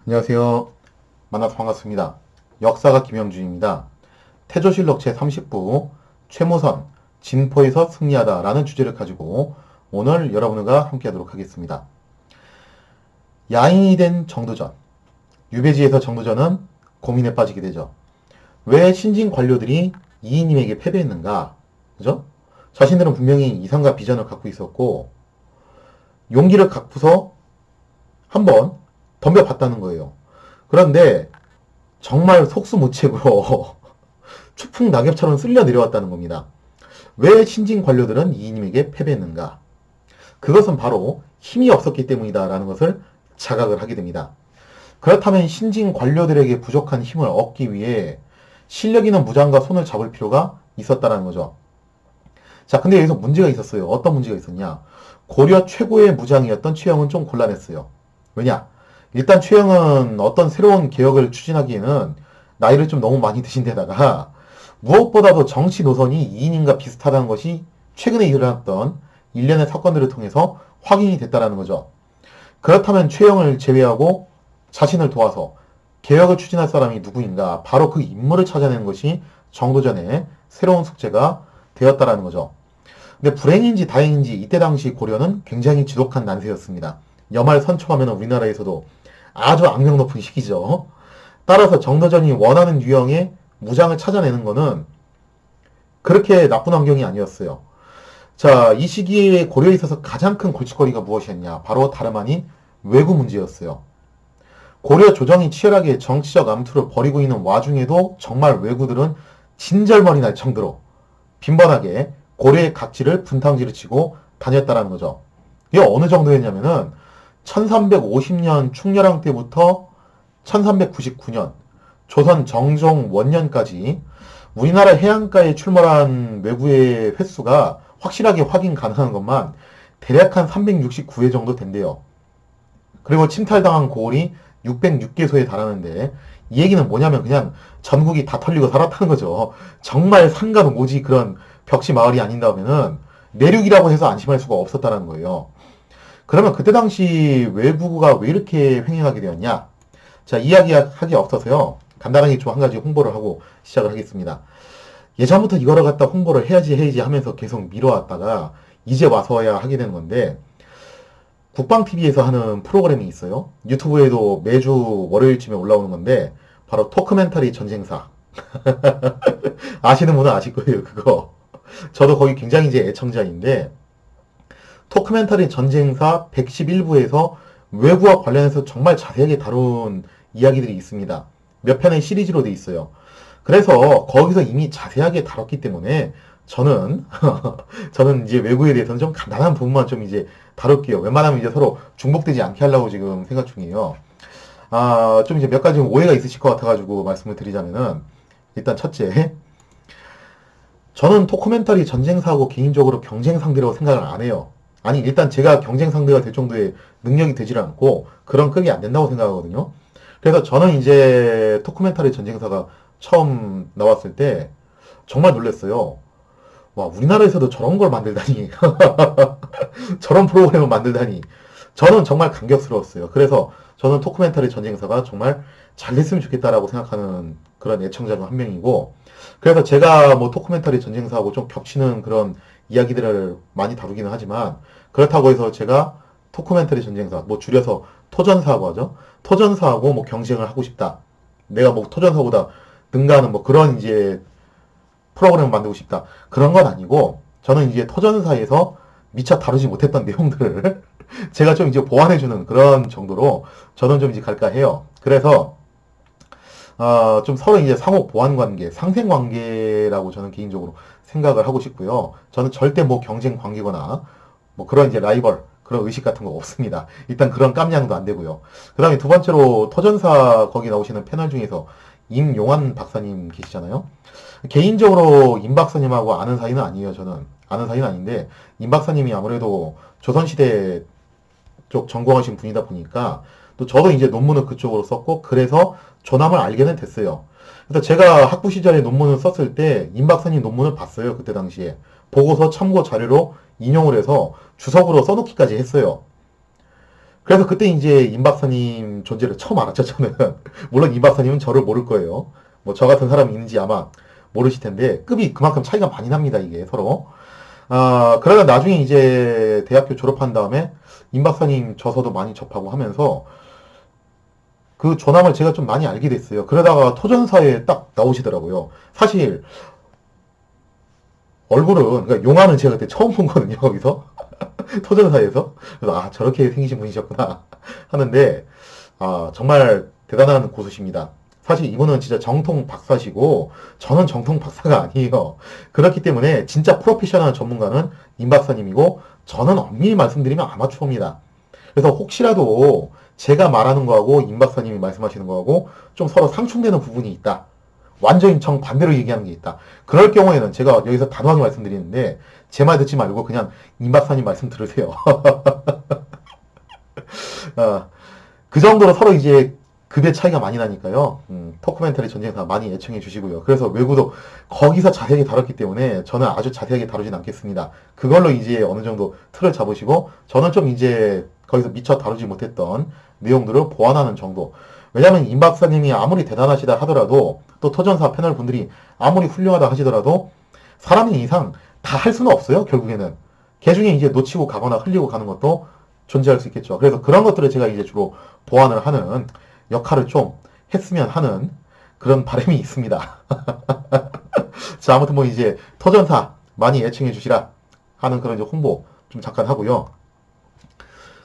안녕하세요. 만나서 반갑습니다. 역사가 김영준입니다. 태조실록 제30부 최무선, 진포에서 승리하다 라는 주제를 가지고 오늘 여러분과 함께 하도록 하겠습니다. 야인이 된 정도전, 유배지에서 정도전은 고민에 빠지게 되죠. 왜 신진 관료들이 이인님에게 패배했는가? 그죠? 자신들은 분명히 이상과 비전을 갖고 있었고 용기를 갖고서 한번 덤벼봤다는 거예요. 그런데 정말 속수무책으로 추풍 낙엽처럼 쓸려 내려왔다는 겁니다. 왜 신진 관료들은 이인님에게 패배했는가? 그것은 바로 힘이 없었기 때문이다라는 것을 자각을 하게 됩니다. 그렇다면 신진 관료들에게 부족한 힘을 얻기 위해 실력 있는 무장과 손을 잡을 필요가 있었다는 거죠. 자, 근데 여기서 문제가 있었어요. 어떤 문제가 있었냐? 고려 최고의 무장이었던 최영은 좀 곤란했어요. 왜냐? 일단 최영은 어떤 새로운 개혁을 추진하기에는 나이를 좀 너무 많이 드신 데다가 무엇보다도 정치 노선이 이인님과 비슷하다는 것이 최근에 일어났던 일련의 사건들을 통해서 확인이 됐다는 거죠. 그렇다면 최영을 제외하고 자신을 도와서 개혁을 추진할 사람이 누구인가? 바로 그 인물을 찾아내는 것이 정도전의 새로운 숙제가 되었다는 거죠. 근데 불행인지 다행인지 이때 당시 고려는 굉장히 지독한 난세였습니다. 여말 선초하면 우리나라에서도 아주 악명 높은 시기죠. 따라서 정도전이 원하는 유형의 무장을 찾아내는 것은 그렇게 나쁜 환경이 아니었어요. 자, 이 시기에 고려에 있어서 가장 큰 골칫거리가 무엇이었냐? 바로 다름 아닌 외구 문제였어요. 고려 조정이 치열하게 정치적 암투를 벌이고 있는 와중에도 정말 왜구들은 진절머리 날 정도로 빈번하게 고려의 각지를 분탕질을 치고 다녔다는 거죠. 이게 어느 정도였냐면은 1350년 충렬왕 때부터 1399년 조선 정종 원년까지 우리나라 해안가에 출몰한 왜구의 횟수가 확실하게 확인 가능한 것만 대략 한 369회 정도 된대요. 그리고 침탈당한 고을이 606개소에 달하는데 이 얘기는 뭐냐면 그냥 전국이 다 털리고 살았다는 거죠. 정말 상가도 오지 그런 벽시 마을이 아닌다면은 내륙이라고 해서 안심할 수가 없었다는 거예요. 그러면 그때 당시 왜구가 왜 이렇게 횡행하게 되었냐? 자, 이야기하기 없어서요. 간단하게 좀 한 가지 홍보를 하고 시작을 하겠습니다. 예전부터 이거를 갖다 홍보를 해야지 하면서 계속 미뤄왔다가 이제 와서야 하게 되는 건데 국방TV에서 하는 프로그램이 있어요. 유튜브에도 매주 월요일쯤에 올라오는 건데 바로 토크멘터리 전쟁사. 아시는 분은 아실 거예요, 그거. 저도 거기 굉장히 이제 애청자인데 토크멘터리 전쟁사 111부에서 외구와 관련해서 정말 자세하게 다룬 이야기들이 있습니다. 몇 편의 시리즈로 돼 있어요. 그래서 거기서 이미 자세하게 다뤘기 때문에 저는 저는 이제 외구에 대해서는 좀 간단한 부분만 좀 이제 다룰게요. 웬만하면 이제 서로 중복되지 않게 하려고 지금 생각 중이에요. 좀 이제 몇 가지 오해가 있으실 것 같아가지고 말씀을 드리자면은 일단 첫째, 저는 토크멘터리 전쟁사하고 개인적으로 경쟁 상대라고 생각을 안 해요. 아니 일단 제가 경쟁 상대가 될 정도의 능력이 되질 않고 그런 급이 안 된다고 생각하거든요. 그래서 저는 이제 토크멘터리 전쟁사가 처음 나왔을 때 정말 놀랐어요. 와, 우리나라에서도 저런 걸 만들다니. 저런 프로그램을 만들다니. 저는 정말 감격스러웠어요. 그래서 저는 토크멘터리 전쟁사가 정말 잘 됐으면 좋겠다라고 생각하는 그런 애청자 중 한 명이고, 그래서 제가 뭐 토크멘터리 전쟁사하고 좀 겹치는 그런 이야기들을 많이 다루기는 하지만, 그렇다고 해서 제가 토크멘터리 전쟁사, 뭐 줄여서 토전사하고 하죠. 토전사하고 뭐 경쟁을 하고 싶다. 내가 뭐 토전사보다 능가하는 뭐 그런 이제 프로그램을 만들고 싶다. 그런 건 아니고, 저는 이제 토전사에서 미처 다루지 못했던 내용들을 제가 좀 이제 보완해주는 그런 정도로 저는 좀 이제 갈까 해요. 그래서, 좀 서로 이제 상호 보완 관계, 상생 관계라고 저는 개인적으로 생각을 하고 싶고요. 저는 절대 뭐 경쟁 관계거나 뭐 그런 이제 라이벌, 그런 의식 같은 거 없습니다. 일단 그런 깜냥도 안 되고요. 그 다음에 두 번째로 토전사 거기 나오시는 패널 중에서 임용환 박사님 계시잖아요. 개인적으로 임 박사님하고 아는 사이는 아니에요, 저는. 아는 사이는 아닌데, 임 박사님이 아무래도 조선시대 쪽 전공하신 분이다 보니까, 또 저도 이제 논문을 그쪽으로 썼고, 그래서 조남을 알게는 됐어요. 그래서 제가 학부 시절에 논문을 썼을 때, 임 박사님 논문을 봤어요, 그때 당시에. 보고서 참고 자료로 인용을 해서 주석으로 써놓기까지 했어요. 그래서 그때 이제 임 박사님 존재를 처음 알았죠, 저는. 물론 임 박사님은 저를 모를 거예요. 뭐 저 같은 사람이 있는지 아마 모르실 텐데 급이 그만큼 차이가 많이 납니다, 이게 서로. 그러다 나중에 이제 대학교 졸업한 다음에 임 박사님 저서도 많이 접하고 하면서 그 조남을 제가 좀 많이 알게 됐어요. 그러다가 토전사에 딱 나오시더라고요. 사실 얼굴은, 그러니까 용화는 제가 그때 처음 본 거거든요, 거기서. 토전사에서. 그래서 저렇게 생기신 분이셨구나 하는데, 정말 대단한 고수십니다. 사실 이분은 진짜 정통 박사시고, 저는 정통 박사가 아니에요. 그렇기 때문에 진짜 프로페셔널 전문가는 임 박사님이고, 저는 엄밀히 말씀드리면 아마추어입니다. 그래서 혹시라도 제가 말하는 거하고 임 박사님이 말씀하시는 거하고 좀 서로 상충되는 부분이 있다. 완전히 정반대로 얘기하는 게 있다. 그럴 경우에는 제가 여기서 단호하게 말씀드리는데 제 말 듣지 말고 그냥 임 박사님 말씀 들으세요. 그 정도로 서로 이제 급의 차이가 많이 나니까요. 토크멘터리 전쟁사 많이 애청해 주시고요. 그래서 외구도 거기서 자세하게 다뤘기 때문에 저는 아주 자세하게 다루진 않겠습니다. 그걸로 이제 어느 정도 틀을 잡으시고 저는 좀 이제 거기서 미처 다루지 못했던 내용들을 보완하는 정도. 왜냐하면 임 박사님이 아무리 대단하시다 하더라도 또 토전사 패널 분들이 아무리 훌륭하다 하시더라도 사람인 이상 다 할 수는 없어요. 결국에는 개 중에 이제 놓치고 가거나 흘리고 가는 것도 존재할 수 있겠죠. 그래서 그런 것들을 제가 이제 주로 보완을 하는 역할을 좀 했으면 하는 그런 바람이 있습니다. 자, 아무튼 뭐 이제 토전사 많이 애청해 주시라 하는 그런 이제 홍보 좀 잠깐 하고요.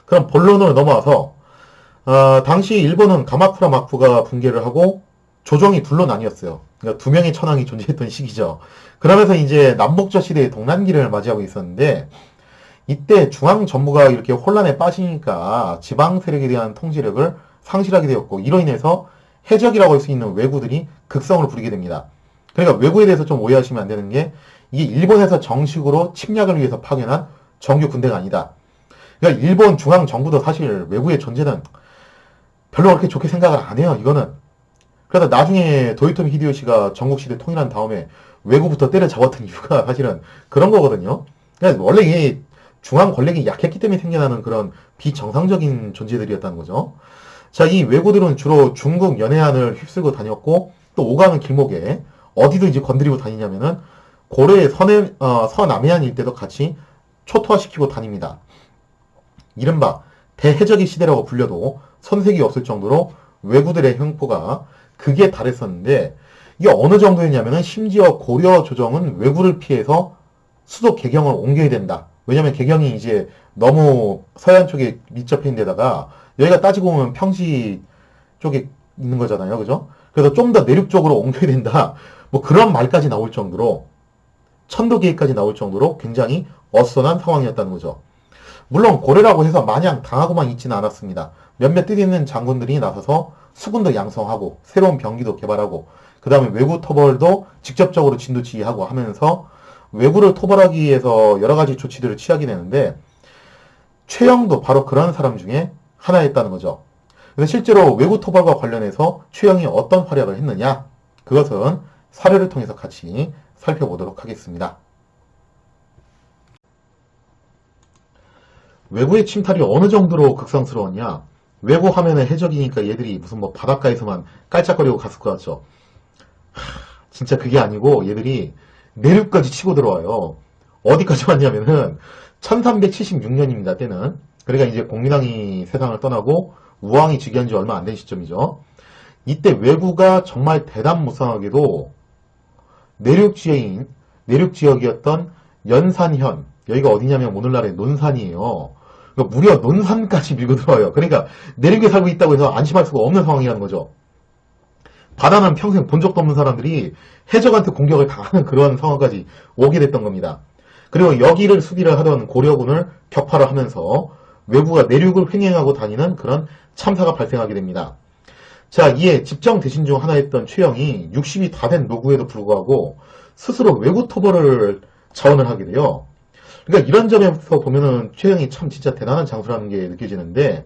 그럼 본론으로 넘어와서 당시 일본은 가마쿠라幕府가 붕괴를 하고 조정이 둘로 나뉘었어요. 그러니까 두 명의 천황이 존재했던 시기죠. 그러면서 이제 남북조 시대의 동란기를 맞이하고 있었는데 이때 중앙 정부가 이렇게 혼란에 빠지니까 지방 세력에 대한 통제력을 상실하게 되었고 이로 인해서 해적이라고 할 수 있는 왜구들이 극성을 부리게 됩니다. 그러니까 왜구에 대해서 좀 오해하시면 안 되는 게 이게 일본에서 정식으로 침략을 위해서 파견한 정규 군대가 아니다. 그러니까 일본 중앙 정부도 사실 왜구의 존재는 별로 그렇게 좋게 생각을 안 해요. 이거는. 그래서 나중에 도요토미 히데요시가 전국시대 통일한 다음에 왜구부터 때려잡았던 이유가 사실은 그런 거거든요. 그러니까 원래 이게 중앙 권력이 약했기 때문에 생겨나는 그런 비정상적인 존재들이었다는 거죠. 자, 이 왜구들은 주로 중국 연해안을 휩쓸고 다녔고 또 오가는 길목에 어디도 이제 건드리고 다니냐면은 고려의 서남해안 일대도 같이 초토화시키고 다닙니다. 이른바 대해적의 시대라고 불려도 손색이 없을 정도로 왜구들의 횡포가 극에 달했었는데 이게 어느 정도였냐면은 심지어 고려 조정은 왜구를 피해서 수도 개경을 옮겨야 된다. 왜냐면 개경이 이제 너무 서해안 쪽에 밀접해 있는 데다가 여기가 따지고 보면 평지 쪽에 있는 거잖아요. 그죠? 그래서 좀 더 내륙 쪽으로 옮겨야 된다. 뭐 그런 말까지 나올 정도로 천도 계획까지 나올 정도로 굉장히 어수선한 상황이었다는 거죠. 물론 고려라고 해서 마냥 당하고만 있지는 않았습니다. 몇몇 뜻있는 장군들이 나서서 수군도 양성하고 새로운 병기도 개발하고 그 다음에 왜구 토벌도 직접적으로 진두지휘하고 하면서 왜구를 토벌하기 위해서 여러 가지 조치들을 취하게 되는데 최영도 바로 그런 사람 중에 하나였다는 거죠. 그래서 실제로 왜구 토벌과 관련해서 최영이 어떤 활약을 했느냐 그것은 사료를 통해서 같이 살펴보도록 하겠습니다. 왜구의 침탈이 어느 정도로 극성스러웠냐? 왜구 하면은 해적이니까 얘들이 무슨 뭐 바닷가에서만 깔짝거리고 갔을 것 같죠? 진짜 그게 아니고 얘들이 내륙까지 치고 들어와요. 어디까지 왔냐면은 1376년입니다. 때는. 그러니까 이제 공민왕이 세상을 떠나고 우왕이 즉위한 지 얼마 안 된 시점이죠. 이때 왜구가 정말 대담무쌍하게도 내륙 지역이었던 연산현, 여기가 어디냐면 오늘날의 논산이에요. 그러니까 무려 논산까지 밀고 들어와요. 그러니까 내륙에 살고 있다고 해서 안심할 수가 없는 상황이라는 거죠. 바다는 평생 본 적도 없는 사람들이 해적한테 공격을 당하는 그런 상황까지 오게 됐던 겁니다. 그리고 여기를 수비를 하던 고려군을 격파를 하면서 왜구가 내륙을 횡행하고 다니는 그런 참사가 발생하게 됩니다. 자, 이에 집정 대신 중 하나였던 최영이 60이 다 된 노구에도 불구하고 스스로 왜구 토벌을 자원을 하게 돼요. 그러니까 이런 점에서 보면은 최영이 참 진짜 대단한 장수라는 게 느껴지는데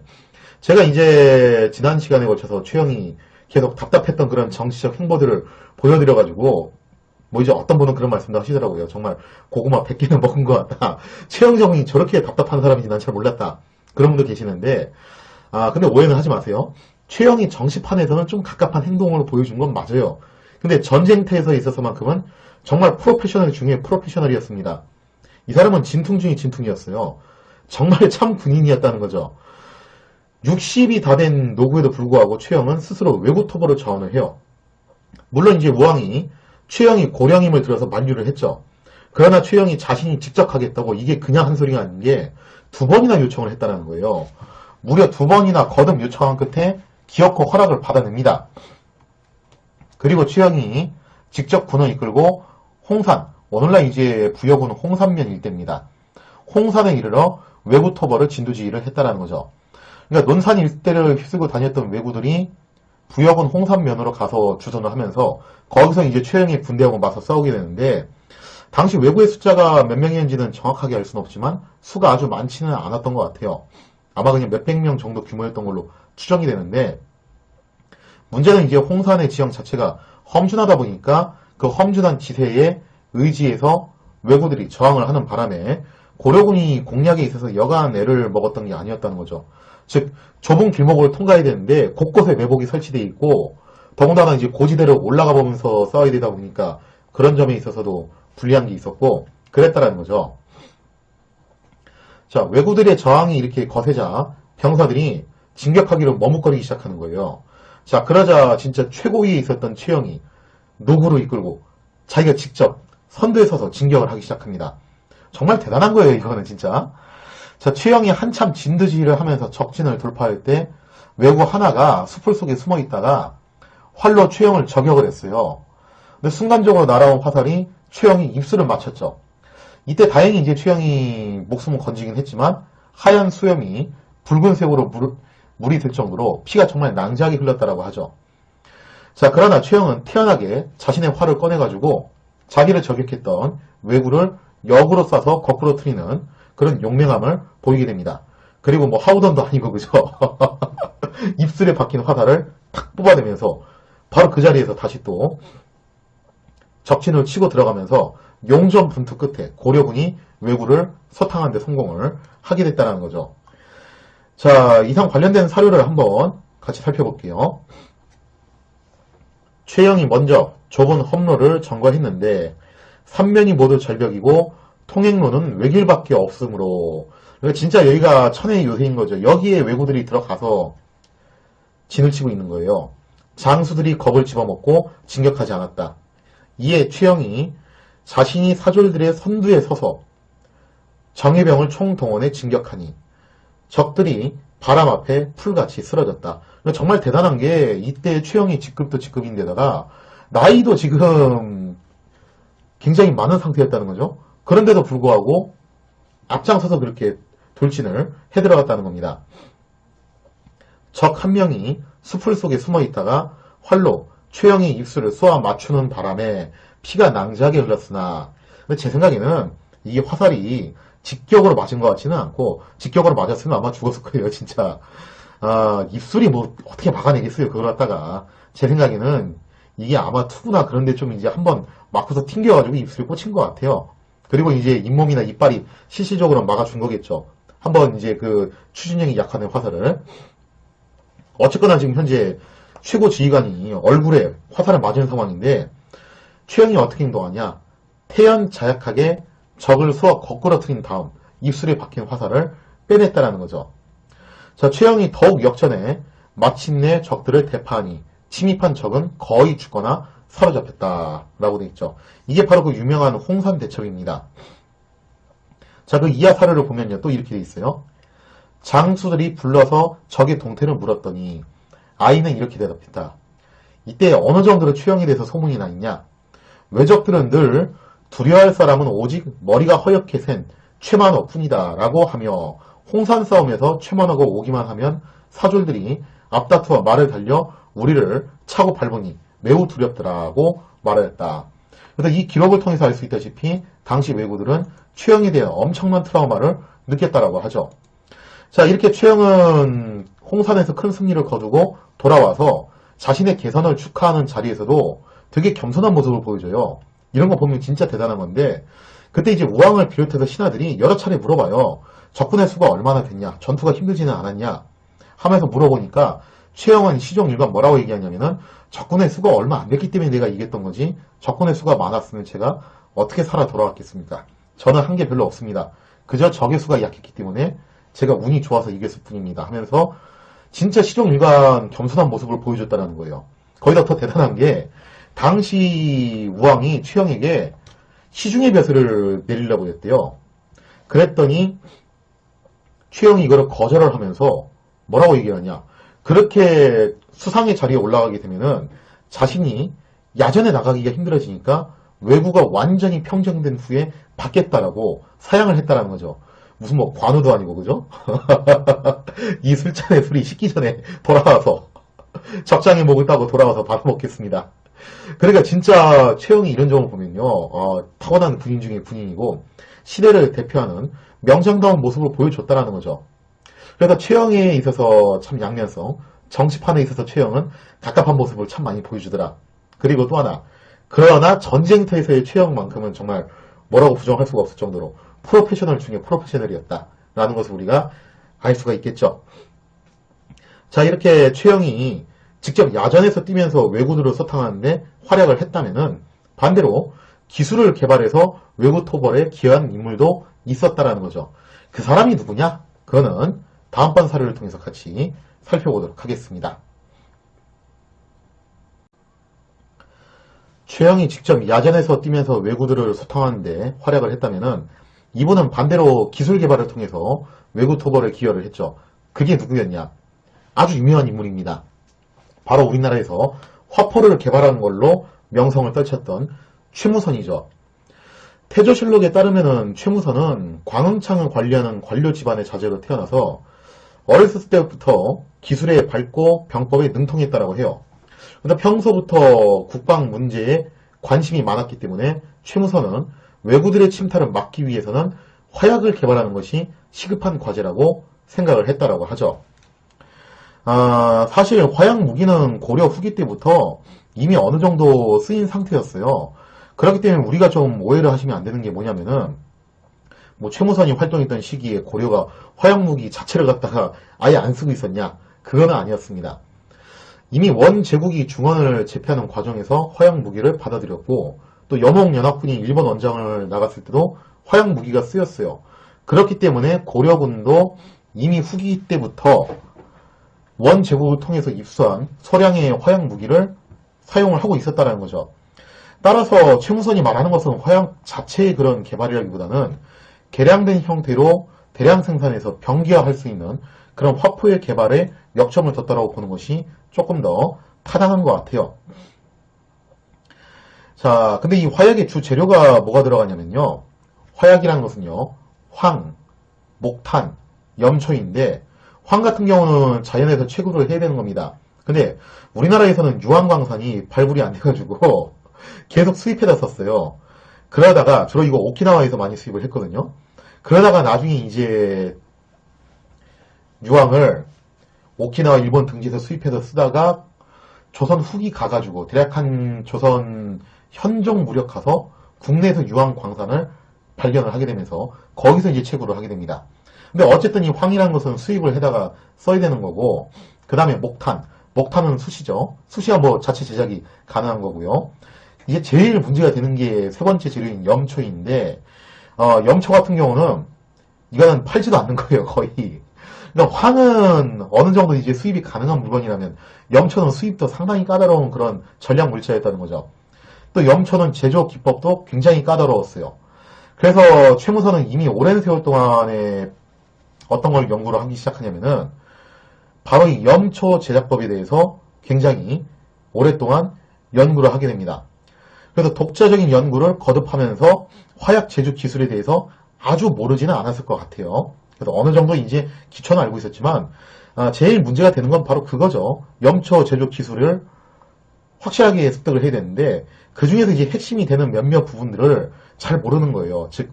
제가 이제 지난 시간에 걸쳐서 최영이 계속 답답했던 그런 정치적 행보들을 보여드려가지고 뭐 이제 어떤 분은 그런 말씀도 하시더라고요. 정말 고구마 100개는 먹은 것 같다. 최영정이 저렇게 답답한 사람인지 난 잘 몰랐다. 그런 분도 계시는데 근데 오해는 하지 마세요. 최영이 정치판에서는 좀 갑갑한 행동을 보여준 건 맞아요. 근데 전쟁터에서 있어서만큼은 정말 프로페셔널 중에 프로페셔널이었습니다. 이 사람은 진퉁 중에 진퉁이었어요. 정말 참 군인이었다는 거죠. 60이 다 된 노구에도 불구하고 최영은 스스로 외구 토벌을 자원을 해요. 물론 이제 우왕이 최영이 고령임을 들어서 만류를 했죠. 그러나 최영이 자신이 직접 하겠다고 이게 그냥 한 소리가 아닌 게 2번이나 요청을 했다는 거예요. 무려 2번이나 거듭 요청한 끝에 기어코 허락을 받아냅니다. 그리고 최영이 직접 군을 이끌고 홍산, 오늘날 이제 부여군 홍산면 일대입니다. 홍산에 이르러 외구 토벌을 진두지휘를 했다라는 거죠. 그러니까 논산 일대를 휩쓸고 다녔던 왜구들이 부여군 홍산면으로 가서 주둔을 하면서 거기서 이제 최영의 군대하고 맞서 싸우게 되는데, 당시 왜구의 숫자가 몇 명이었는지는 정확하게 알 수는 없지만 수가 아주 많지는 않았던 것 같아요. 아마 그냥 몇백 명 정도 규모였던 걸로 추정이 되는데, 문제는 이제 홍산의 지형 자체가 험준하다 보니까 그 험준한 지세에 의지해서 왜구들이 저항을 하는 바람에 고려군이 공략에 있어서 여간 애를 먹었던 게 아니었다는 거죠. 즉 좁은 길목을 통과해야 되는데 곳곳에 매복이 설치되어 있고, 더군다나 이제 고지대로 올라가 보면서 싸워야 되다 보니까 그런 점에 있어서도 불리한 게 있었고 그랬다라는 거죠. 자, 왜구들의 저항이 이렇게 거세자 병사들이 진격하기로 머뭇거리기 시작하는 거예요. 자, 그러자 진짜 최고위에 있었던 최영이 노구로 이끌고 자기가 직접 선두에 서서 진격을 하기 시작합니다. 정말 대단한 거예요, 이거는 진짜. 자, 최영이 한참 진두지휘를 하면서 적진을 돌파할 때 왜구 하나가 숲을 속에 숨어 있다가 활로 최영을 저격을 했어요. 근데 순간적으로 날아온 화살이 최영이 입술을 맞췄죠. 이때 다행히 이제 최영이 목숨을 건지긴 했지만 하얀 수염이 붉은색으로 물이 될 정도로 피가 정말 낭자하게 흘렀다라고 하죠. 자, 그러나 최영은 태연하게 자신의 활을 꺼내가지고 자기를 저격했던 왜구를 역으로 쏴서 거꾸로 트리는 그런 용맹함을 보이게 됩니다. 그리고 뭐 하우던도 아니고 그죠? 입술에 박힌 화살을 탁 뽑아내면서 바로 그 자리에서 다시 또 적진을 치고 들어가면서 용전 분투 끝에 고려군이 왜구를 서탕한 데 성공을 하게 됐다는 거죠. 자, 이상 관련된 사료를 한번 같이 살펴볼게요. 최영이 먼저 좁은 험로를 점거했는데 삼면이 모두 절벽이고 통행로는 외길밖에 없으므로, 그러니까 진짜 여기가 천혜의 요새인 거죠. 여기에 왜구들이 들어가서 진을 치고 있는 거예요. 장수들이 겁을 집어먹고 진격하지 않았다. 이에 최영이 자신이 사졸들의 선두에 서서 정예병을 총동원해 진격하니 적들이 바람 앞에 풀같이 쓰러졌다. 정말 대단한 게 이때 최영이 직급도 직급인데다가 나이도 지금 굉장히 많은 상태였다는 거죠. 그런데도 불구하고 앞장서서 그렇게 돌진을 해들어갔다는 겁니다. 적 한 명이 수풀 속에 숨어 있다가 활로 최영의 입술을 쏘아 맞추는 바람에 피가 낭자하게 흘렀으나, 근데 제 생각에는 이게 화살이 직격으로 맞은 것 같지는 않고, 직격으로 맞았으면 아마 죽었을 거예요, 진짜. 입술이 뭐 어떻게 막아내겠어요, 그걸 갖다가. 제 생각에는 이게 아마 투구나 그런데 좀 이제 한번 맞고서 튕겨가지고 입술이 꽂힌 것 같아요. 그리고 이제 잇몸이나 이빨이 실질적으로 막아준 거겠죠. 한번 이제 그 추진력이 약한 화살을. 어쨌거나 지금 현재 최고 지휘관이 얼굴에 화살을 맞은 상황인데, 최영이 어떻게 행동하냐? 태연자약하게 적을 쏘아 거꾸로 트린 다음 입술에 박힌 화살을 빼냈다라는 거죠. 자, 최영이 더욱 역전해 마침내 적들을 대파하니 침입한 적은 거의 죽거나 사로잡혔다라고 되어 있죠. 이게 바로 그 유명한 홍산 대첩입니다. 자, 그 이하 사료를 보면요, 또 이렇게 되어 있어요. 장수들이 불러서 적의 동태를 물었더니 아이는 이렇게 대답했다. 이때 어느 정도로 최영에 대해서 소문이 나 있냐? 왜적들은 늘 두려워할 사람은 오직 머리가 허옇게 센 최만호뿐이다 라고 하며, 홍산 싸움에서 최만호가 오기만 하면 사졸들이 앞다투어 말을 달려 우리를 차고 밟으니 매우 두렵더라고 말하였다. 그래서 이 기록을 통해서 알 수 있다시피 당시 왜구들은 최영에 대한 엄청난 트라우마를 느꼈다라고 하죠. 자, 이렇게 최영은 홍산에서 큰 승리를 거두고 돌아와서 자신의 개선을 축하하는 자리에서도 되게 겸손한 모습을 보여줘요. 이런 거 보면 진짜 대단한 건데, 그때 이제 우왕을 비롯해서 신하들이 여러 차례 물어봐요. 적군의 수가 얼마나 됐냐? 전투가 힘들지는 않았냐? 하면서 물어보니까 최영은 시종일관 뭐라고 얘기하냐면은 적군의 수가 얼마 안 됐기 때문에 내가 이겼던 거지 적군의 수가 많았으면 제가 어떻게 살아 돌아왔겠습니까? 저는 한 게 별로 없습니다. 그저 적의 수가 약했기 때문에 제가 운이 좋아서 이겼을 뿐입니다. 하면서 진짜 시종일관 겸손한 모습을 보여줬다는 거예요. 거기다 더 대단한 게 당시 우왕이 최영에게 시중의 벼슬을 내리려고 했대요. 그랬더니 최영이 이거를 거절을 하면서 뭐라고 얘기하냐. 그렇게 수상의 자리에 올라가게 되면은 자신이 야전에 나가기가 힘들어지니까 외구가 완전히 평정된 후에 받겠다라고 사양을 했다라는 거죠. 무슨 뭐 관우도 아니고 그죠? 이 술잔에 술이 식기 전에 돌아와서 적장의 목을 따고 돌아와서 밥 먹겠습니다. 그러니까 진짜 최영이 이런 점을 보면요. 타고난 군인 중에 군인이고 시대를 대표하는 명장다운 모습을 보여줬다라는 거죠. 그래서 최영에 있어서 참 양면성, 정치판에 있어서 최영은 갑갑한 모습을 참 많이 보여주더라. 그리고 또 하나, 그러나 전쟁터에서의 최영만큼은 정말 뭐라고 부정할 수가 없을 정도로 프로페셔널 중에 프로페셔널이었다라는 것을 우리가 알 수가 있겠죠. 자, 이렇게 최영이 직접 야전에서 뛰면서 왜군으로 서탕하는데 활약을 했다면은 반대로 기술을 개발해서 외구 토벌에 기여한 인물도 있었다라는 거죠. 그 사람이 누구냐? 그거는 다음번 사례를 통해서 같이 살펴보도록 하겠습니다. 최영이 직접 야전에서 뛰면서 왜구들을 소탕하는데 활약을 했다면은 이분은 반대로 기술 개발을 통해서 외구 토벌에 기여를 했죠. 그게 누구였냐? 아주 유명한 인물입니다. 바로 우리나라에서 화포를 개발한 걸로 명성을 떨쳤던 최무선이죠. 태조실록에 따르면은 최무선은 광흥창을 관리하는 관료 집안의 자제로 태어나서 어렸을 때부터 기술에 밝고 병법에 능통했다라고 해요. 그런데 평소부터 국방 문제에 관심이 많았기 때문에 최무선은 왜구들의 침탈을 막기 위해서는 화약을 개발하는 것이 시급한 과제라고 생각을 했다라고 하죠. 사실 화약 무기는 고려 후기 때부터 이미 어느 정도 쓰인 상태였어요. 그렇기 때문에 우리가 좀 오해를 하시면 안 되는 게 뭐냐면은 뭐 최무선이 활동했던 시기에 고려가 화약 무기 자체를 갖다가 아예 안 쓰고 있었냐? 그거는 아니었습니다. 이미 원 제국이 중원을 제패하는 과정에서 화약 무기를 받아들였고 또 여몽연합군이 일본 원정을 나갔을 때도 화약 무기가 쓰였어요. 그렇기 때문에 고려군도 이미 후기 때부터 원 제국을 통해서 입수한 소량의 화약 무기를 사용을 하고 있었다는 거죠. 따라서 최무선이 말하는 것은 화약 자체의 그런 개발이라기보다는 개량된 형태로 대량 생산해서 병기화할 수 있는 그런 화포의 개발에 역점을 뒀다라고 보는 것이 조금 더 타당한 것 같아요. 자, 근데 이 화약의 주 재료가 뭐가 들어가냐면요. 화약이라는 것은요. 황, 목탄, 염초인데 황 같은 경우는 자연에서 채굴을 해야 되는 겁니다. 근데 우리나라에서는 유황광산이 발굴이 안 돼가지고 계속 수입해다 썼어요. 그러다가 주로 이거 오키나와에서 많이 수입을 했거든요. 그러다가 나중에 이제 유황을 오키나와 일본 등지에서 수입해서 쓰다가 조선 후기 가가지고 대략 한 조선 현종 무렵 가서 국내에서 유황 광산을 발견을 하게 되면서 거기서 이제 채굴을 하게 됩니다. 근데 어쨌든 이 황이라는 것은 수입을 해다가 써야 되는 거고 그 다음에 목탄은 숯이죠. 숯이야 뭐 자체 제작이 가능한 거고요. 이게 제일 문제가 되는 게 세 번째 재료인 염초인데 염초 같은 경우는 이거는 팔지도 않는 거예요 거의. 그러니까 황은 어느 정도 이제 수입이 가능한 물건이라면 염초는 수입도 상당히 까다로운 그런 전략 물자였다는 거죠. 또 염초는 제조 기법도 굉장히 까다로웠어요. 그래서 최무선은 이미 오랜 세월 동안에 어떤 걸 연구를 하기 시작하냐면은 바로 이 염초 제작법에 대해서 굉장히 오랫동안 연구를 하게 됩니다. 그래서 독자적인 연구를 거듭하면서 화약 제조 기술에 대해서 아주 모르지는 않았을 것 같아요. 그래서 어느 정도 이제 기초는 알고 있었지만 제일 문제가 되는 건 바로 그거죠. 염초 제조 기술을 확실하게 습득을 해야 되는데 그 중에서 이제 핵심이 되는 몇몇 부분들을 잘 모르는 거예요. 즉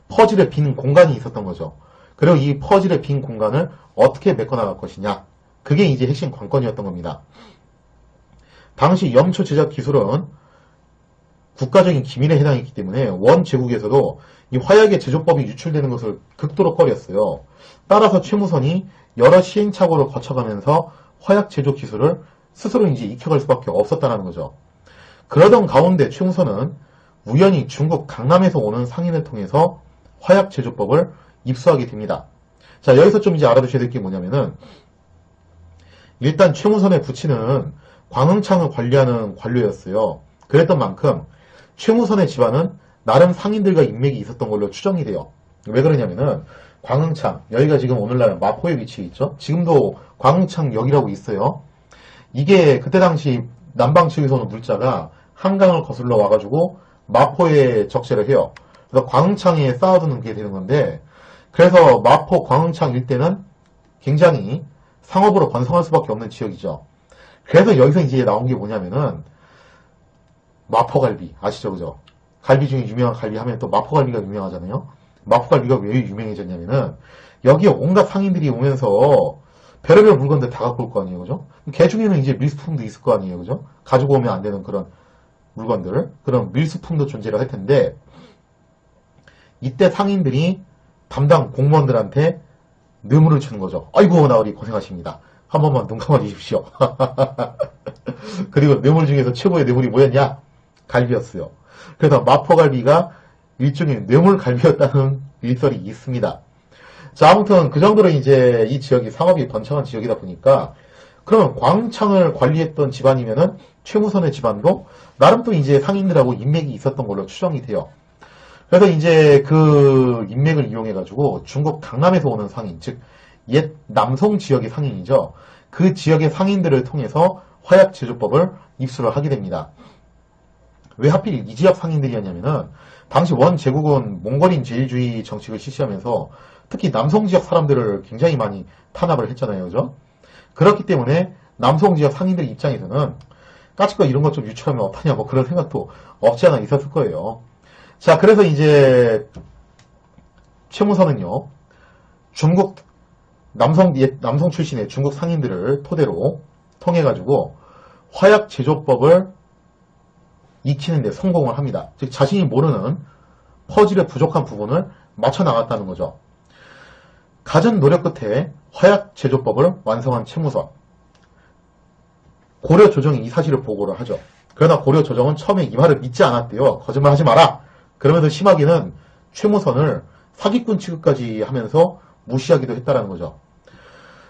퍼즐의 빈 공간이 있었던 거죠. 그리고 이 퍼즐의 빈 공간을 어떻게 메꿔나갈 것이냐. 그게 이제 핵심 관건이었던 겁니다. 당시 염초 제작 기술은 국가적인 기밀에 해당했기 때문에 원 제국에서도 이 화약의 제조법이 유출되는 것을 극도로 꺼렸어요. 따라서 최무선이 여러 시행착오를 거쳐가면서 화약 제조 기술을 스스로 이제 익혀갈 수밖에 없었다는 거죠. 그러던 가운데 최무선은 우연히 중국 강남에서 오는 상인을 통해서 화약 제조법을 입수하게 됩니다. 자, 여기서 좀 이제 알아두셔야 될 게 뭐냐면은, 일단 최무선의 부친은 광흥창을 관리하는 관료였어요. 그랬던 만큼 최무선의 집안은 나름 상인들과 인맥이 있었던 걸로 추정이 돼요. 왜 그러냐면은 광흥창, 여기가 지금 오늘날 마포에 위치해 있죠. 지금도 광흥창역이라고 있어요. 이게 그때 당시 남방 측에서 오는 물자가 한강을 거슬러 와가지고 마포에 적재를 해요. 그래서 광흥창에 쌓아두는 게 되는 건데, 그래서 마포 광흥창 일대는 굉장히 상업으로 번성할 수밖에 없는 지역이죠. 그래서 여기서 이제 나온 게 뭐냐면은 마포갈비 아시죠, 그죠? 갈비 중에 유명한 갈비 하면 또 마포갈비가 유명하잖아요. 마포갈비가 왜 유명해졌냐면은 여기에 온갖 상인들이 오면서 별의별 물건들 다 갖고 올 거 아니에요, 그죠? 그 중에는 이제 밀수품도 있을 거 아니에요, 그죠? 가지고 오면 안 되는 그런 물건들, 그런 밀수품도 존재를 할 텐데, 이때 상인들이 담당 공무원들한테 뇌물을 주는 거죠. 아이고, 나으리 고생하십니다. 한 번만 눈 감아 주십시오. 그리고 뇌물 중에서 최고의 뇌물이 뭐였냐? 갈비였어요. 그래서 마포갈비가 일종의 뇌물갈비였다는 일설이 있습니다. 자, 아무튼 그 정도로 이제 이 지역이 상업이 번창한 지역이다 보니까, 그러면 광흥창을 관리했던 집안이면은 최무선의 집안도 나름 또 이제 상인들하고 인맥이 있었던 걸로 추정이 돼요. 그래서 이제 그 인맥을 이용해가지고 중국 강남에서 오는 상인, 즉, 옛 남송 지역의 상인이죠. 그 지역의 상인들을 통해서 화약 제조법을 입수를 하게 됩니다. 왜 하필 이 지역 상인들이었냐면은, 당시 원 제국은 몽골인 제일주의 정책을 실시하면서 특히 남송 지역 사람들을 굉장히 많이 탄압을 했잖아요. 그죠? 그렇기 때문에 남송 지역 상인들 입장에서는 까짓거 이런 것 좀 유출하면 어떠냐, 뭐 그런 생각도 없지 않아 있었을 거예요. 자, 그래서 이제 최무선은요, 중국 옛 남성 출신의 중국 상인들을 토대로 통해가지고 화약 제조법을 익히는데 성공을 합니다. 즉 자신이 모르는 퍼즐의 부족한 부분을 맞춰 나갔다는 거죠. 갖은 노력 끝에 화약 제조법을 완성한 최무선. 고려 조정이 이 사실을 보고를 하죠. 그러나 고려 조정은 처음에 이 말을 믿지 않았대요. 거짓말 하지 마라. 그러면서 심하게는 최무선을 사기꾼 취급까지 하면서 무시하기도 했다는 거죠.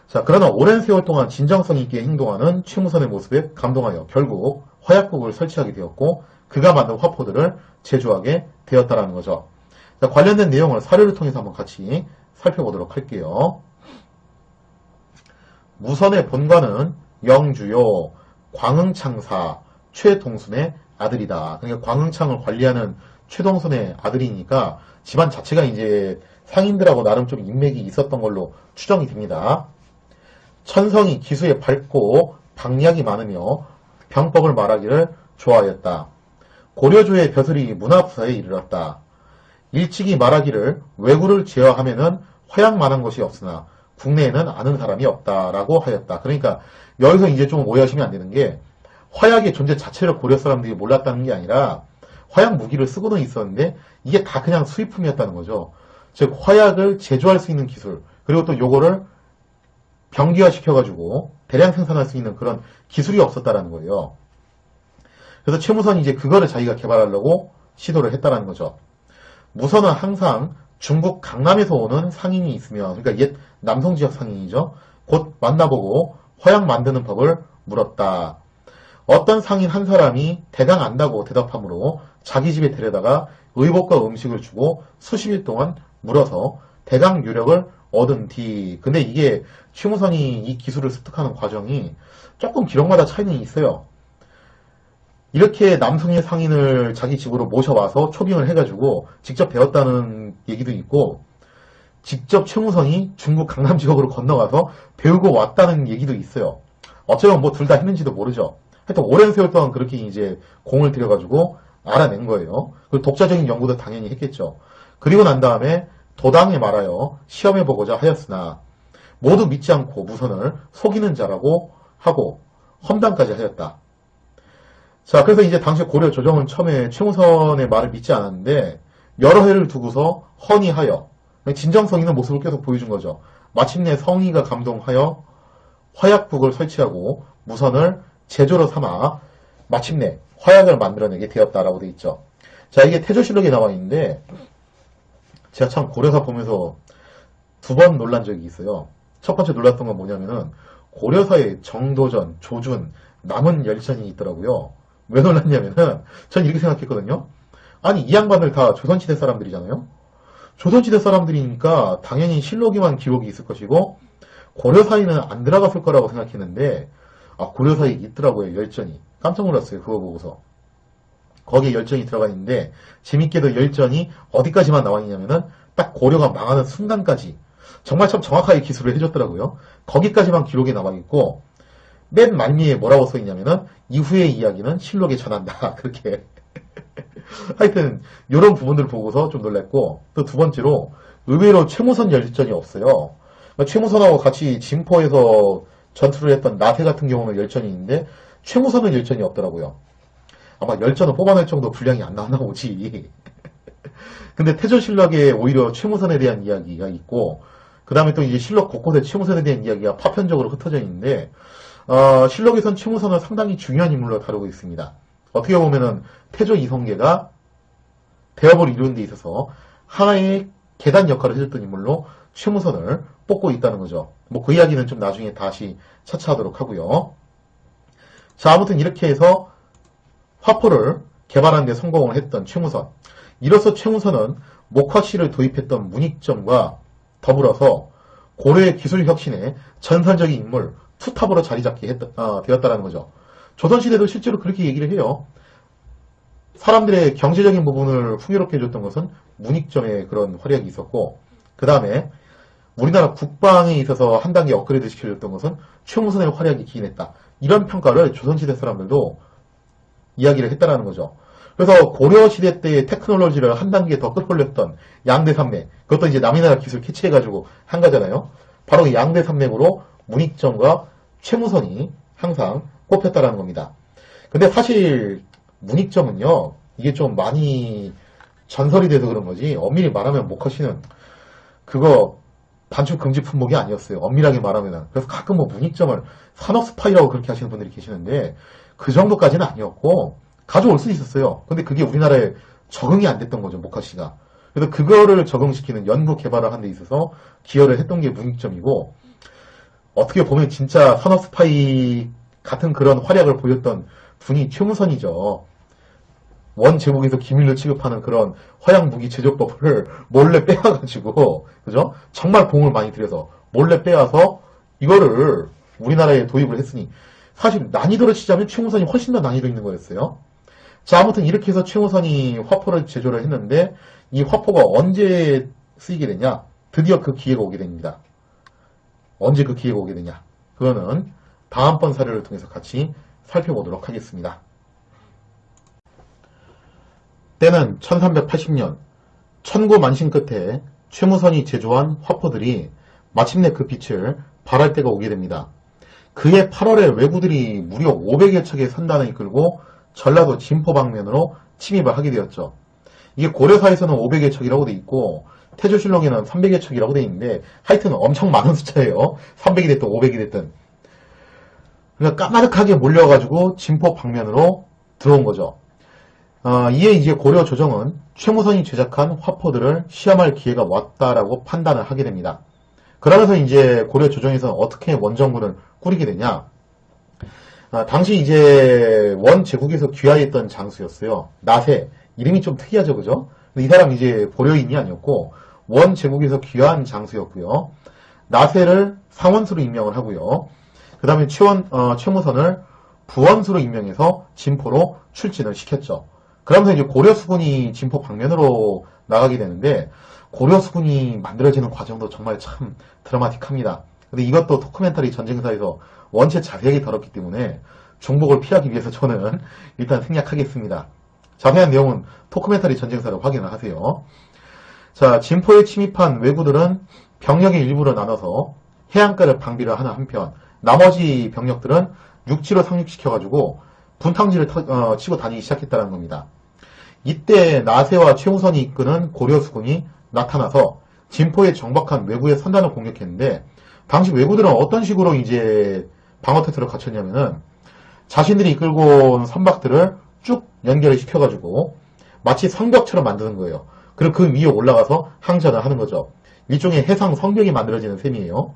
자, 그러나 오랜 세월 동안 진정성 있게 행동하는 최무선의 모습에 감동하여 결국 화약국을 설치하게 되었고, 그가 만든 화포들을 제조하게 되었다는 거죠. 자, 관련된 내용을 사료를 통해서 한번 같이 살펴보도록 할게요. 무선의 본관은 영주요 광흥창사 최동순의 아들이다. 그러니까 광흥창을 관리하는 최동순의 아들이니까 집안 자체가 이제 상인들하고 나름 좀 인맥이 있었던 걸로 추정이 됩니다. 천성이 기수에 밝고 방략이 많으며 병법을 말하기를 좋아하였다. 고려조의 벼슬이 문화부사에 이르렀다. 일찍이 말하기를 왜구를 제어하면은 화약만한 것이 없으나 국내에는 아는 사람이 없다라고 하였다. 그러니까 여기서 이제 좀 오해하시면 안 되는 게, 화약의 존재 자체를 고려 사람들이 몰랐다는 게 아니라 화약 무기를 쓰고는 있었는데 이게 다 그냥 수입품이었다는 거죠. 즉 화약을 제조할 수 있는 기술, 그리고 또 요거를 병기화 시켜가지고 대량 생산할 수 있는 그런 기술이 없었다라는 거예요. 그래서 최무선이 이제 그거를 자기가 개발하려고 시도를 했다라는 거죠. 무선은 항상 중국 강남에서 오는 상인이 있으면, 그러니까 옛 남성 지역 상인이죠. 곧 만나보고 화약 만드는 법을 물었다. 어떤 상인 한 사람이 대강 안다고 대답하므로 자기 집에 데려다가 의복과 음식을 주고 수십 일 동안 물어서 대강 요력을 얻은 뒤. 근데 이게 최무선이 이 기술을 습득하는 과정이 조금 기록마다 차이는 있어요. 이렇게 남성의 상인을 자기 집으로 모셔와서 초빙을 해가지고 직접 배웠다는 얘기도 있고, 직접 최무선이 중국 강남 지역으로 건너가서 배우고 왔다는 얘기도 있어요. 어쩌면 뭐 둘 다 했는지도 모르죠. 하여튼 오랜 세월 동안 그렇게 이제 공을 들여가지고 알아낸 거예요. 그리고 독자적인 연구도 당연히 했겠죠. 그리고 난 다음에 도당에 말하여 시험해보고자 하였으나 모두 믿지 않고 무선을 속이는 자라고 하고 험담까지 하였다. 자, 그래서 이제 당시 고려 조정은 처음에 최무선의 말을 믿지 않았는데 여러 해를 두고서 헌의하여 진정성 있는 모습을 계속 보여준 거죠. 마침내 성의가 감동하여 화약국을 설치하고 무선을 제조로 삼아 마침내 화약을 만들어내게 되었다라고 되어 있죠. 자, 이게 태조실록에 나와 있는데 제가 참 고려사 보면서 두 번 놀란 적이 있어요. 첫 번째 놀랐던 건 뭐냐면은 고려사에 정도전, 조준, 남은 열전이 있더라고요. 왜 놀랐냐면은 전 이렇게 생각했거든요. 아니 이 양반들 다 조선시대 사람들이잖아요. 조선시대 사람들이니까 당연히 실록에만 기록이 있을 것이고 고려사에는 안 들어갔을 거라고 생각했는데 고려사에 있더라고요. 열전이. 깜짝 놀랐어요. 그거 보고서. 거기에 열전이 들어가 있는데 재밌게도 열전이 어디까지만 나와 있냐면은 딱 고려가 망하는 순간까지 정말 참 정확하게 기술을 해줬더라고요. 거기까지만 기록이 나와 있고 맨 말미에 뭐라고 써 있냐면은 이후의 이야기는 실록에 전한다. 그렇게. 하여튼 이런 부분들을 보고서 좀 놀랐고 또 두 번째로 의외로 최무선 열전이 없어요. 최무선하고 같이 진포에서 전투를 했던 나태 같은 경우는 열전이 있는데 최무선은 열전이 없더라고요. 아마 열전을 뽑아낼 정도 분량이 안 나왔나 보지. 근데 태조실록에 오히려 최무선에 대한 이야기가 있고 그 다음에 또 이제 실록 곳곳에 최무선에 대한 이야기가 파편적으로 흩어져 있는데 실록에선 최무선을 상당히 중요한 인물로 다루고 있습니다. 어떻게 보면은 태조 이성계가 대업을 이루는 데 있어서 하나의 계단 역할을 해줬던 인물로 최무선을 뽑고 있다는 거죠. 뭐 그 이야기는 좀 나중에 다시 차차하도록 하고요. 자, 아무튼 이렇게 해서 화포를 개발하는 데 성공을 했던 최무선. 이로써 최무선은 목화씨를 도입했던 문익점과 더불어서 고려의 기술 혁신의 전설적인 인물 투탑으로 자리 잡게 되었다는 거죠. 조선시대도 실제로 그렇게 얘기를 해요. 사람들의 경제적인 부분을 풍요롭게 해줬던 것은 문익점의 그런 활약이 있었고 그 다음에 우리나라 국방에 있어서 한 단계 업그레이드 시켜줬던 것은 최무선의 활약이 기인했다. 이런 평가를 조선시대 사람들도 이야기를 했다라는 거죠. 그래서 고려시대 때의 테크놀로지를 한 단계 더 끌어올렸던 양대산맥, 그것도 이제 남이나라 기술 캐치해가지고 한 거잖아요. 바로 양대산맥으로 문익점과 최무선이 항상 꼽혔다라는 겁니다. 근데 사실 문익점은요, 이게 좀 많이 전설이 돼서 그런 거지, 엄밀히 말하면 목화씨는 그거 반출 금지 품목이 아니었어요. 엄밀하게 말하면은. 그래서 가끔 뭐 문익점을 산업 스파이라고 그렇게 하시는 분들이 계시는데 그 정도까지는 아니었고 가져올 수 있었어요. 근데 그게 우리나라에 적응이 안 됐던 거죠, 목화씨가. 그래서 그거를 적응시키는 연구 개발을 하는 데 있어서 기여를 했던 게 문익점이고 어떻게 보면 진짜 산업 스파이 같은 그런 활약을 보였던 분이 최무선이죠. 원 제국에서 기밀로 취급하는 그런 화약 무기 제조법을 몰래 빼와가지고, 그죠? 정말 공을 많이 들여서 몰래 빼와서 이거를 우리나라에 도입을 했으니 사실 난이도를 치자면 최무선이 훨씬 더 난이도 있는 거였어요. 자, 아무튼 이렇게 해서 최무선이 화포를 제조를 했는데 이 화포가 언제 쓰이게 되냐? 드디어 그 기회가 오게 됩니다. 언제 그 기회가 오게 되냐? 그거는 다음번 사례를 통해서 같이 살펴보도록 하겠습니다. 때는 1380년 천고만신 끝에 최무선이 제조한 화포들이 마침내 그 빛을 발할 때가 오게 됩니다. 그해 8월에 왜구들이 무려 500여 척의 선단을 이끌고 전라도 진포 방면으로 침입을 하게 되었죠. 이게 고려사에서는 500여 척이라고 돼 있고 태조실록에는 300여 척이라고 돼 있는데 하여튼 엄청 많은 숫자예요. 300이 됐든 500이 됐든. 그러니까 까마득하게 몰려가지고 진포 방면으로 들어온 거죠. 이에 이제 고려 조정은 최무선이 제작한 화포들을 시험할 기회가 왔다라고 판단을 하게 됩니다. 그러면서 이제 고려 조정에서는 어떻게 원정군을 꾸리게 되냐? 당시 이제 원 제국에서 귀화했던 장수였어요. 나세. 이름이 좀 특이하죠, 그죠? 이 사람 이제 고려인이 아니었고 원 제국에서 귀화한 장수였고요. 나세를 상원수로 임명을 하고요. 그 다음에 최무선을 부원수로 임명해서 진포로 출진을 시켰죠. 그러면서 이제 고려 수군이 진포 방면으로 나가게 되는데 고려 수군이 만들어지는 과정도 정말 참 드라마틱합니다. 근데 이것도 도큐멘터리 전쟁사에서 원체 자세하게 다뤘기 때문에 중복을 피하기 위해서 저는 일단 생략하겠습니다. 자세한 내용은 도큐멘터리 전쟁사를 확인을 하세요. 자, 진포에 침입한 왜구들은 병력의 일부로 나눠서 해안가를 방비를 하는 한편 나머지 병력들은 육지로 상륙시켜가지고 분탕지를 치고 다니기 시작했다는 겁니다. 이때 나세와 최무선이 이끄는 고려 수군이 나타나서 진포에 정박한 왜구의 선단을 공격했는데, 당시 왜구들은 어떤 식으로 이제 방어 태세를 갖췄냐면은, 자신들이 이끌고 온 선박들을 쭉 연결을 시켜가지고, 마치 성벽처럼 만드는 거예요. 그리고 그 위에 올라가서 항전을 하는 거죠. 일종의 해상 성벽이 만들어지는 셈이에요.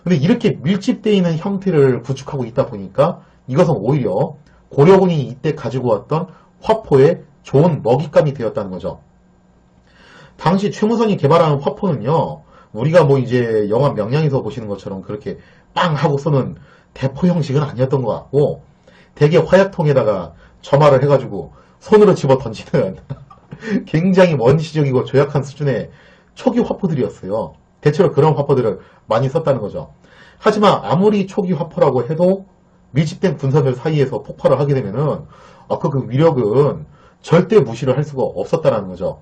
근데 이렇게 밀집되어 있는 형태를 구축하고 있다 보니까 이것은 오히려 고려군이 이때 가지고 왔던 화포에 좋은 먹잇감이 되었다는 거죠. 당시 최무선이 개발한 화포는요, 우리가 뭐 이제 영화 명량에서 보시는 것처럼 그렇게 빵 하고 쏘는 대포 형식은 아니었던 것 같고, 대개 화약통에다가 점화를 해가지고 손으로 집어 던지는 굉장히 원시적이고 조약한 수준의 초기 화포들이었어요. 대체로 그런 화포들을 많이 썼다는 거죠. 하지만 아무리 초기 화포라고 해도 밀집된 군사들 사이에서 폭발을 하게 되면은 그 위력은 절대 무시를 할 수가 없었다는 거죠.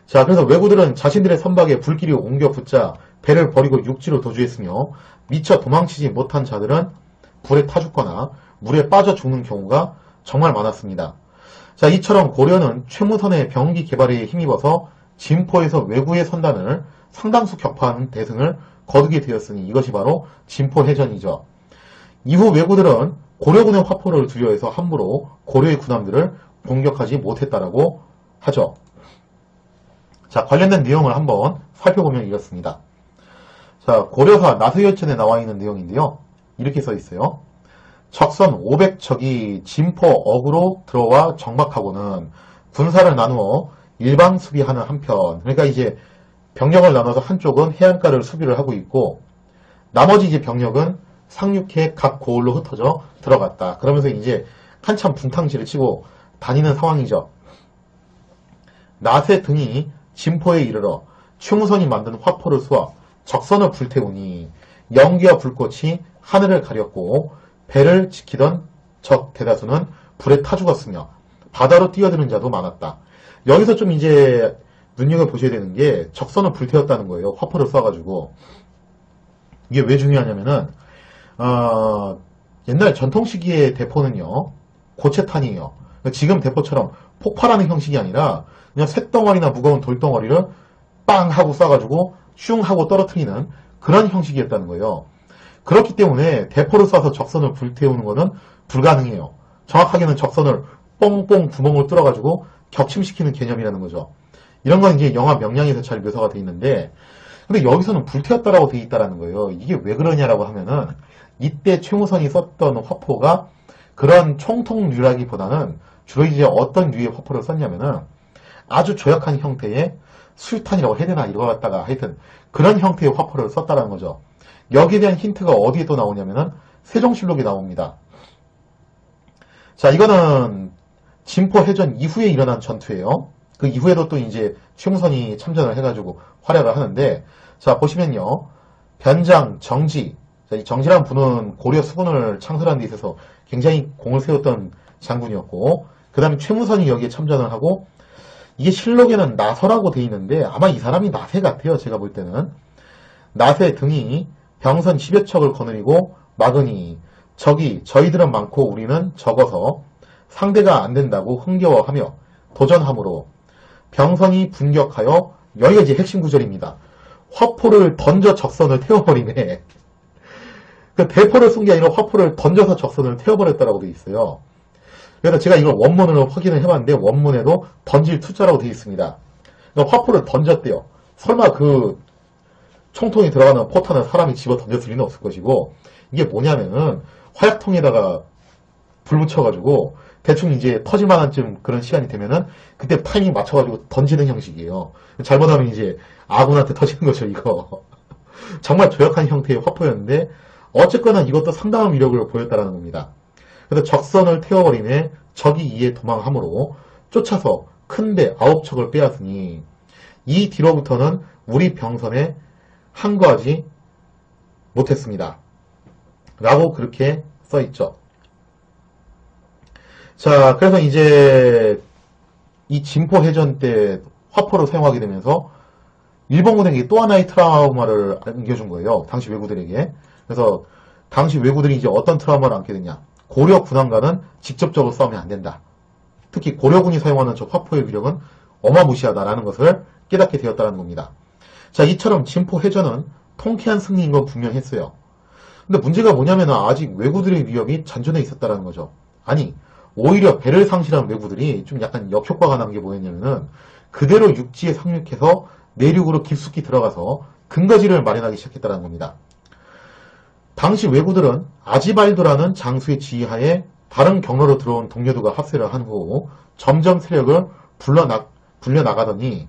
자, 그래서 왜구들은 자신들의 선박에 불길이 옮겨 붙자 배를 버리고 육지로 도주했으며, 미처 도망치지 못한 자들은 불에 타 죽거나 물에 빠져 죽는 경우가 정말 많았습니다. 자, 이처럼 고려는 최무선의 병기 개발에 힘입어서 진포에서 왜구의 선단을 상당수 격파하는 대승을 거두게 되었으니 이것이 바로 진포해전이죠. 이후 왜구들은 고려군의 화포를 두려워해서 함부로 고려의 군함들을 공격하지 못했다라고 하죠. 자, 관련된 내용을 한번 살펴보면 이렇습니다. 자, 고려사 나서열전에 나와 있는 내용인데요. 이렇게 써 있어요. 적선 500척이 진포 어구로 들어와 정박하고는 군사를 나누어 일방 수비하는 한편, 그러니까 이제 병력을 나눠서 한쪽은 해안가를 수비를 하고 있고, 나머지 이제 병력은 상륙해 각 고을로 흩어져 들어갔다. 그러면서 이제 한참 분탕질을 치고 다니는 상황이죠. 나세 등이 진포에 이르러 최무선이 만든 화포를 쏘아 적선을 불태우니 연기와 불꽃이 하늘을 가렸고, 배를 지키던 적 대다수는 불에 타 죽었으며 바다로 뛰어드는 자도 많았다. 여기서 좀 이제 눈여겨보셔야 되는 게, 적선을 불태웠다는 거예요. 화포를 쏴가지고. 이게 왜 중요하냐면은 옛날 전통 시기의 대포는요, 고체탄이에요. 지금 대포처럼 폭발하는 형식이 아니라 그냥 쇳덩어리나 무거운 돌덩어리를 빵 하고 쏴가지고 슝 하고 떨어뜨리는 그런 형식이었다는 거예요. 그렇기 때문에 대포를 쏴서 적선을 불태우는 것은 불가능해요. 정확하게는 적선을 뽕뽕 구멍을 뚫어가지고 격침시키는 개념이라는 거죠. 이런 건 이제 영화 명량에서 잘 묘사가 되어 있는데, 근데 여기서는 불태웠다라고 되어 있다라는 거예요. 이게 왜 그러냐라고 하면은, 이때 최무선이 썼던 화포가 그런 총통류라기보다는 주로 이제 어떤 류의 화포를 썼냐면은, 아주 조약한 형태의 술탄이라고 해야 되나, 이거 갖다가 하여튼 그런 형태의 화포를 썼다라는 거죠. 여기에 대한 힌트가 어디에 또 나오냐면은 세종실록에 나옵니다. 자, 이거는 진포해전 이후에 일어난 전투예요. 그 이후에도 또 이제 최무선이 참전을 해가지고 활약을 하는데, 자, 보시면요. 변장, 정지. 자, 이 정지라는 분은 고려 수군을 창설하는 데 있어서 굉장히 공을 세웠던 장군이었고, 그 다음에 최무선이 여기에 참전을 하고, 이게 실록에는 나서라고 돼 있는데 아마 이 사람이 나세 같아요. 제가 볼 때는. 나세 등이 병선 10여 척을 거느리고 막으니 저희들은 많고 우리는 적어서 상대가 안 된다고 흥겨워하며 도전함으로 병선이 분격하여, 여기가 이제 핵심 구절입니다. 화포를 던져 적선을 태워버리네. 그 대포를 쏜 게 아니라 화포를 던져서 적선을 태워버렸다라고 돼 있어요. 그래서 제가 이걸 원문으로 확인을 해봤는데 원문에도 던질 투자라고 되어 있습니다. 그러니까 화포를 던졌대요. 설마 그 총통이 들어가는 포탄을 사람이 집어 던졌을 리는 없을 것이고, 이게 뭐냐면은 화약통에다가 불 붙여가지고 대충 이제 터질 만한쯤 그런 시간이 되면은 그때 타이밍 맞춰가지고 던지는 형식이에요. 잘못하면 이제 아군한테 터지는 거죠, 이거. 정말 조약한 형태의 화포였는데 어쨌거나 이것도 상당한 위력을 보였다는 겁니다. 그래서 적선을 태워버리네 적이 이에 도망하므로 쫓아서 큰 배 9척을 빼앗으니 이 뒤로부터는 우리 병선에 항거하지 못했습니다. 라고 그렇게 써있죠. 자, 그래서 이제 이 진포해전 때 화포를 사용하게 되면서 일본군에게 또 하나의 트라우마를 안겨준 거예요. 당시 왜구들에게. 그래서 당시 왜구들이 이제 어떤 트라우마를 안게 되냐. 고려 군함과는 직접적으로 싸우면 안 된다. 특히 고려군이 사용하는 저 화포의 위력은 어마무시하다라는 것을 깨닫게 되었다는 겁니다. 자, 이처럼 진포해전은 통쾌한 승리인 건 분명했어요. 근데 문제가 뭐냐면 아직 왜구들의 위협이 잔존해 있었다는 거죠. 아니, 오히려 배를 상실한 왜구들이 좀 약간 역효과가 난 게 뭐였냐면은 그대로 육지에 상륙해서 내륙으로 깊숙이 들어가서 근거지를 마련하기 시작했다는 겁니다. 당시 왜구들은 아지발도라는 장수의 지휘하에 다른 경로로 들어온 동료들과 합세를 한 후 점점 세력을 불려나가더니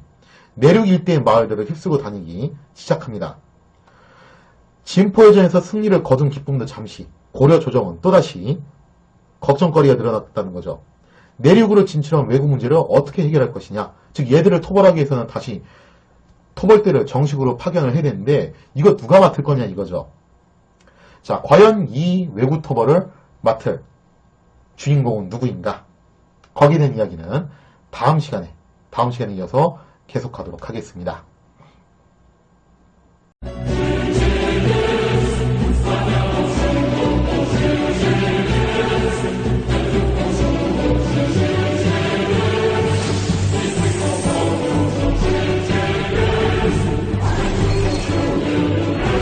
내륙 일대의 마을들을 휩쓰고 다니기 시작합니다. 진포해전에서 승리를 거둔 기쁨도 잠시, 고려 조정은 또다시 걱정거리가 늘어났다는 거죠. 내륙으로 진출한 왜구 문제를 어떻게 해결할 것이냐, 즉 얘들을 토벌하기 위해서는 다시 토벌대를 정식으로 파견을 해야 되는데 이거 누가 맡을 거냐 이거죠. 자, 과연 이 왜구 토벌을 맡을 주인공은 누구인가? 거기에 대한 이야기는 다음 시간에 이어서 계속하도록 하겠습니다.